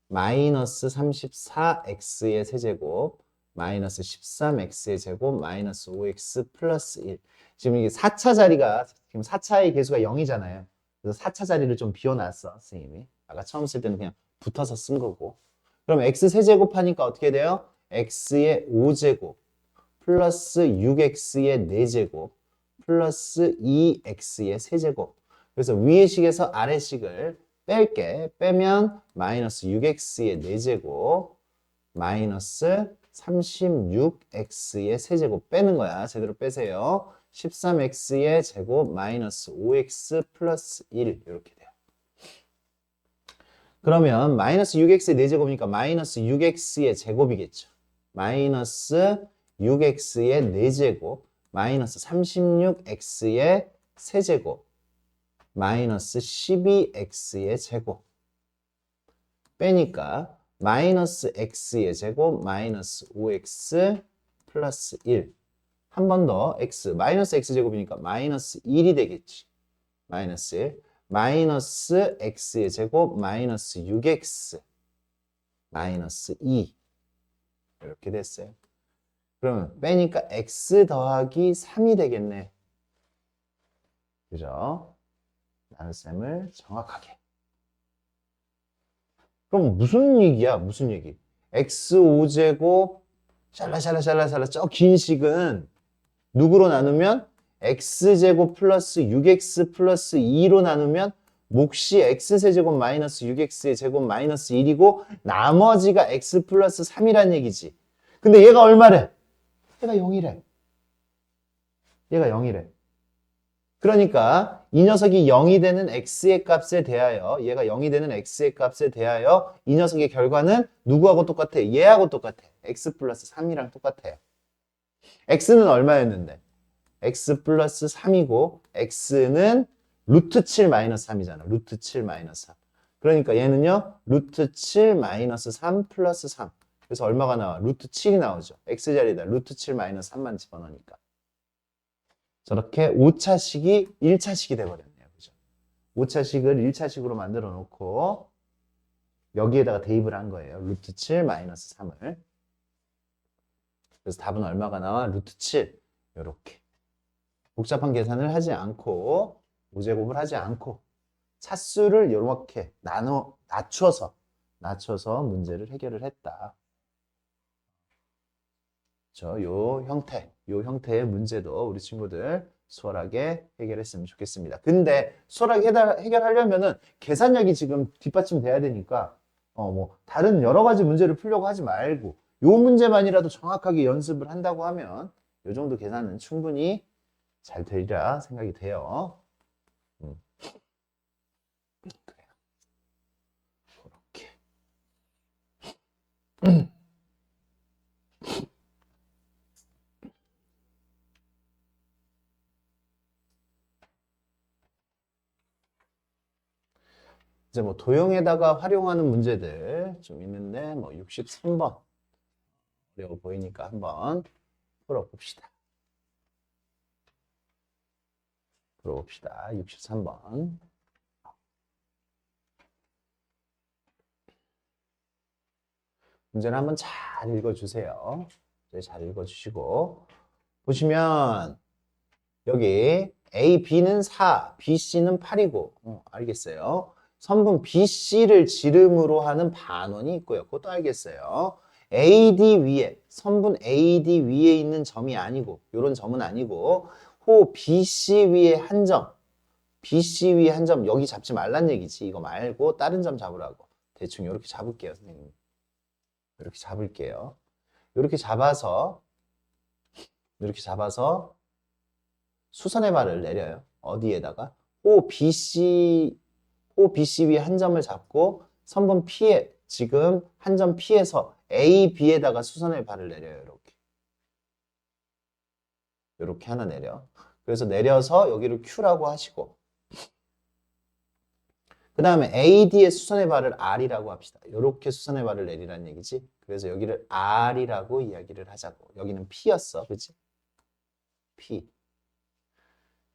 마이너스 34x의 세제곱 마이너스 13x의 제곱 마이너스 5x 플러스 1. 지금 이게 4차 자리가 지금 4차의 개수가 0이잖아요. 그래서 4차 자리를 좀 비워놨어 선생님이. 아까 처음 쓸 때는 그냥 붙어서 쓴 거고. 그럼 x 세제곱 하니까 어떻게 돼요? x의 5제곱 플러스 6x의 4제곱 플러스 2x의 세제곱. 그래서 위의 식에서 아래 식을 뺄게. 빼면 마이너스 6x의 4제곱 마이너스 36x의 세제곱 빼는 거야. 제대로 빼세요. 13x의 제곱 마이너스 5x 플러스 1 이렇게 돼요. 그러면 마이너스 6x의 4제곱이니까 마이너스 6x의 제곱이겠죠. 마이너스 6x의 4제곱 마이너스 36x의 세제곱 마이너스 12x의 제곱 빼니까 마이너스 x의 제곱 마이너스 5x 플러스 1. 한 번 더 x 마이너스 x제곱이니까 마이너스 1이 되겠지. 마이너스 1 마이너스 x의 제곱 마이너스 6x 마이너스 2 이렇게 됐어요. 그러면 빼니까 x 더하기 3이 되겠네. 그죠? 나눗셈을 정확하게. 그럼 무슨 얘기야? 무슨 얘기? x5제곱 샬라샬라샬라샬라 저 긴 식은 누구로 나누면 x제곱 플러스 6x 플러스 2로 나누면 몫이 x세제곱 마이너스 6x의 제곱 마이너스 1이고 나머지가 x 플러스 3이란 얘기지. 근데 얘가 얼마래? 얘가 0이래. 얘가 0이래. 그러니까 이 녀석이 0이 되는 x의 값에 대하여 얘가 0이 되는 x의 값에 대하여 이 녀석의 결과는 누구하고 똑같아? 얘하고 똑같아. x 플러스 3이랑 똑같아요. x는 얼마였는데? x 플러스 3이고 x는 루트 7 마이너스 3이잖아. 루트 7 마이너스 3. 그러니까 얘는요. 루트 7 마이너스 3 플러스 3. 그래서 얼마가 나와? 루트 7이 나오죠. x자리에다 루트 7 마이너스 3만 집어넣으니까. 저렇게 5차식이 1차식이 돼버렸네요. 그죠? 5차식을 1차식으로 만들어 놓고 여기에다가 대입을 한 거예요. 루트 7 마이너스 3을. 그래서 답은 얼마가 나와? 루트 7. 이렇게. 복잡한 계산을 하지 않고 5제곱을 하지 않고 차수를 이렇게 낮춰서 문제를 해결을 했다. 요 형태의 문제도 우리 친구들 수월하게 해결했으면 좋겠습니다. 근데 수월하게 해결하려면은 계산력이 지금 뒷받침돼야 되니까 뭐 다른 여러 가지 문제를 풀려고 하지 말고 요 문제만이라도 정확하게 연습을 한다고 하면 요 정도 계산은 충분히 잘 되리라 생각이 돼요. 그래요. 그렇게. 이제 뭐 도형에다가 활용하는 문제들 좀 있는데 뭐 63번 어려워 보이니까 한번 풀어봅시다. 63번. 문제는 한번 잘 읽어주세요. 잘 읽어주시고 보시면 여기 A, B는 4, B, C는 8이고 알겠어요. 선분 B, C를 지름으로 하는 반원이 있고요. 그것도 알겠어요. AD 위에, 선분 AD 위에 있는 점이 아니고 이런 점은 아니고 호 BC 위에 한 점, BC 위에 한 점 여기 잡지 말란 얘기지. 이거 말고 다른 점 잡으라고. 대충 이렇게 잡을게요, 선생님. 이렇게 잡을게요. 이렇게 잡아서 수선의 발을 내려요. 어디에다가? 호 BC 위에 한 점을 잡고 선분 P에 지금 한 점 P에서 A, B에다가 수선의 발을 내려요. 이렇게 하나 내려. 그래서 내려서 여기를 Q라고 하시고 그 다음에 AD의 수선의 발을 R이라고 합시다. 이렇게 수선의 발을 내리라는 얘기지. 그래서 여기를 R이라고 이야기를 하자고. 여기는 P였어. 그치? P.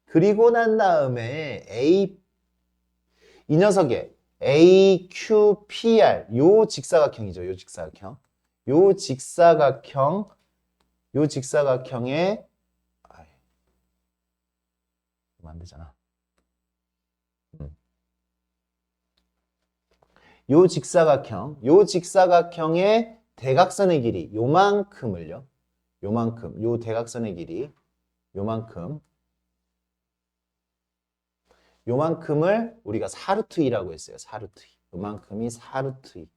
그리고 난 다음에 이 녀석의 AQPR 요 직사각형이죠. 요 직사각형에 안 되잖아. 요 직사각형의 대각선의 길이 요만큼을요. 요 대각선의 길이 요만큼을 우리가 4루트 2라고 했어요. 4루트 2. 요만큼이 4루트 2.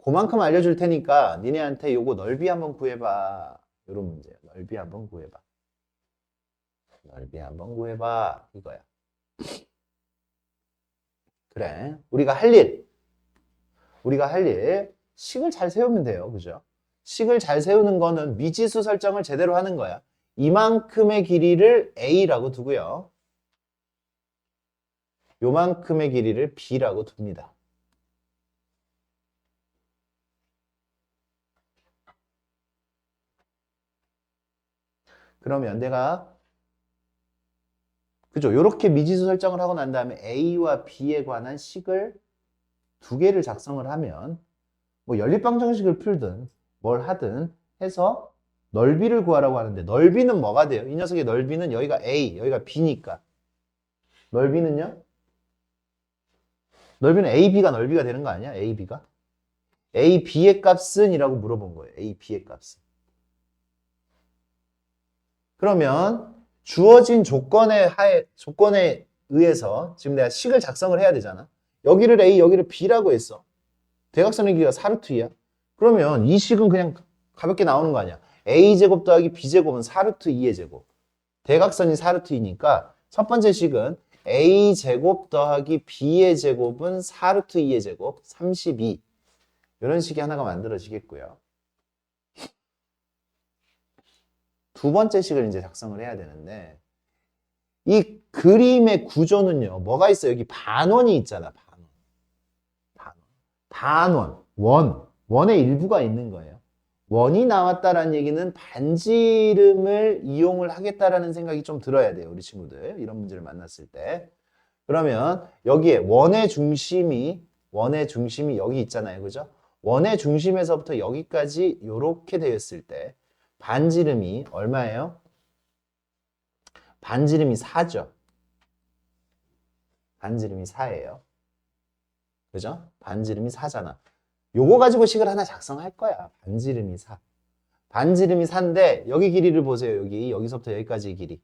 그만큼 알려줄 테니까 니네한테 요거 넓이 한번 구해봐. 요런 문제예요. 넓이 한번 구해봐. 이거야. 그래. 우리가 할 일 식을 잘 세우면 돼요. 그죠? 식을 잘 세우는 거는 미지수 설정을 제대로 하는 거야. 이만큼의 길이를 A라고 두고요. 요만큼의 길이를 B라고 둡니다. 그러면 내가 그죠? 요렇게 미지수 설정을 하고 난 다음에 A와 B에 관한 식을 두 개를 작성을 하면 뭐 연립방정식을 풀든 뭘 하든 해서 넓이를 구하라고 하는데 넓이는 뭐가 돼요? 이 녀석의 넓이는 여기가 A, 여기가 B니까 넓이는요? 넓이는 AB가 넓이가 되는 거 아니야? AB가? AB의 값은? 이라고 물어본 거예요. AB의 값은. 그러면 주어진 조건에 의해서 지금 내가 식을 작성을 해야 되잖아. 여기를 A, 여기를 B라고 했어. 대각선의 길이가 4루트 2야. 그러면 이 식은 그냥 가볍게 나오는 거 아니야. A제곱 더하기 B제곱은 4루트 2의 제곱. 대각선이 4루트 2니까 첫 번째 식은 A제곱 더하기 B의 제곱은 4루트 2의 제곱 32. 이런 식이 하나가 만들어지겠고요. 두 번째 식을 이제 작성을 해야 되는데 이 그림의 구조는요. 뭐가 있어요? 여기 반원이 있잖아. 반원. 원의 일부가 있는 거예요. 원이 나왔다라는 얘기는 반지름을 이용을 하겠다라는 생각이 좀 들어야 돼요. 우리 친구들. 이런 문제를 만났을 때. 그러면 여기에 원의 중심이 여기 있잖아요. 그죠? 원의 중심에서부터 여기까지 이렇게 되었을 때 반지름이 얼마예요? 반지름이 4죠. 반지름이 4예요. 그죠? 반지름이 4잖아. 요거 가지고 식을 하나 작성할 거야. 반지름이 4. 반지름이 4인데 여기 길이를 보세요. 여기서부터 여기까지의 길이.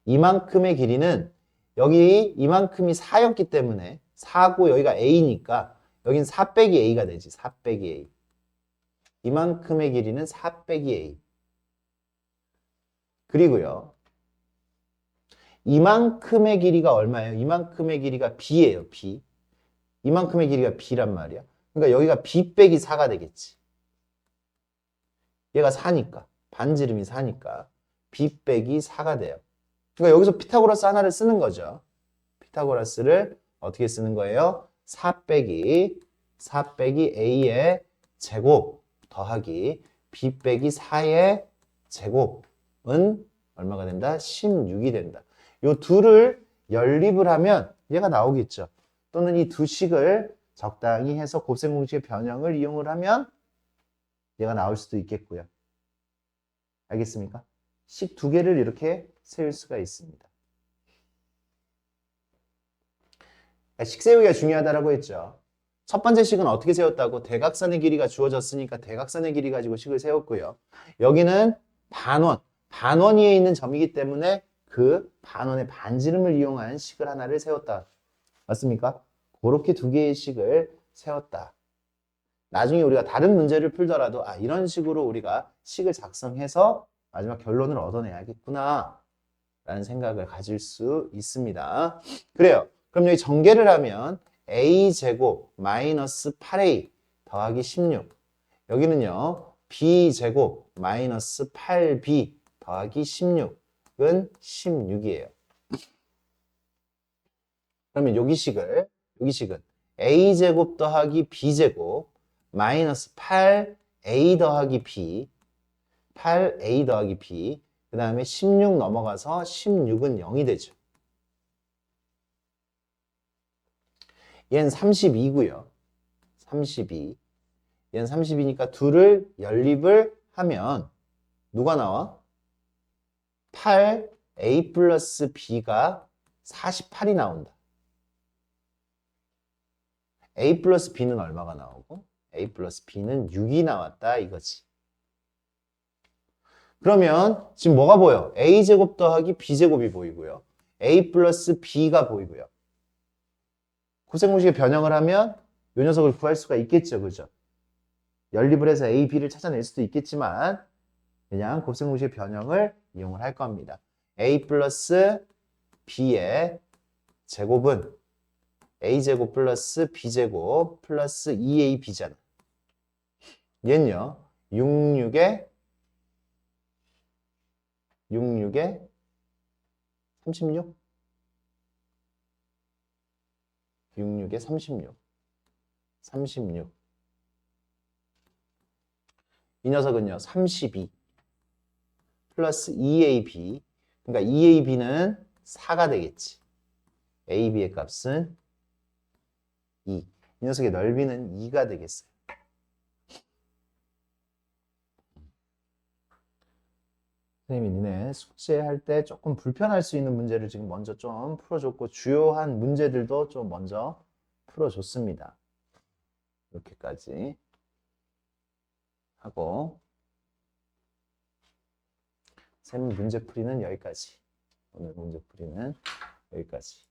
이만큼의 길이는 여기 이만큼이 4였기 때문에 4고 여기가 A니까 여긴 4 빼기 A가 되지. 4 빼기 A. 이만큼의 길이는 4 빼기 A. 그리고요. 이만큼의 길이가 얼마예요? 이만큼의 길이가 B예요. B. 이만큼의 길이가 B란 말이야. 그러니까 여기가 B 빼기 4가 되겠지. 얘가 4니까. 반지름이 4니까. B 빼기 4가 돼요. 그러니까 여기서 피타고라스 하나를 쓰는 거죠. 피타고라스를 어떻게 쓰는 거예요? 4 빼기 A의 제곱 더하기 B 빼기 4의 제곱은 얼마가 된다? 16이 된다. 요 둘을 연립을 하면 얘가 나오겠죠. 또는 이 두 식을 적당히 해서 곱셈 공식의 변형을 이용을 하면 얘가 나올 수도 있겠고요. 알겠습니까? 식 두 개를 이렇게 세울 수가 있습니다. 식 세우기가 중요하다고 했죠. 첫 번째 식은 어떻게 세웠다고? 대각선의 길이가 주어졌으니까 대각선의 길이 가지고 식을 세웠고요. 여기는 반원 위에 있는 점이기 때문에 그 반원의 반지름을 이용한 식을 하나를 세웠다. 맞습니까? 그렇게 두 개의 식을 세웠다. 나중에 우리가 다른 문제를 풀더라도 이런 식으로 우리가 식을 작성해서 마지막 결론을 얻어내야겠구나 라는 생각을 가질 수 있습니다. 그래요. 그럼 여기 전개를 하면 a제곱 마이너스 8a 더하기 16. 여기는요. b제곱 마이너스 8b 더하기 16은 16이에요. 그러면 여기 식은 a제곱 더하기 b제곱 마이너스 8a 더하기 b 8a 더하기 b 그 다음에 16 넘어가서 16은 0이 되죠. 얘는 32고요. 32. 얘는 32니까 둘을 연립을 하면 누가 나와? 8a 플러스 b가 48이 나온다. a 플러스 b는 얼마가 나오고 a 플러스 b는 6이 나왔다 이거지. 그러면 지금 뭐가 보여? a제곱 더하기 b제곱이 보이고요. a 플러스 b가 보이고요. 곱셈공식의 변형을 하면 이 녀석을 구할 수가 있겠죠. 그죠? 연립을 해서 a, b를 찾아낼 수도 있겠지만 그냥 곱셈공식의 변형을 이용을 할 겁니다. a 플러스 b의 제곱은 a제곱 플러스 b제곱 플러스 2ab잖아. 얘는요. 66에 36? 66에 36. 36. 이 녀석은요. 32 플러스 2ab. 그러니까 2ab는 4가 되겠지. ab의 값은 2. 이 녀석의 넓이는 2가 되겠어요. 선생님이 니네 숙제할 때 조금 불편할 수 있는 문제를 지금 먼저 좀 풀어줬고 주요한 문제들도 좀 먼저 풀어줬습니다. 이렇게까지 하고 셈 문제풀이는 여기까지. 오늘 문제풀이는 여기까지.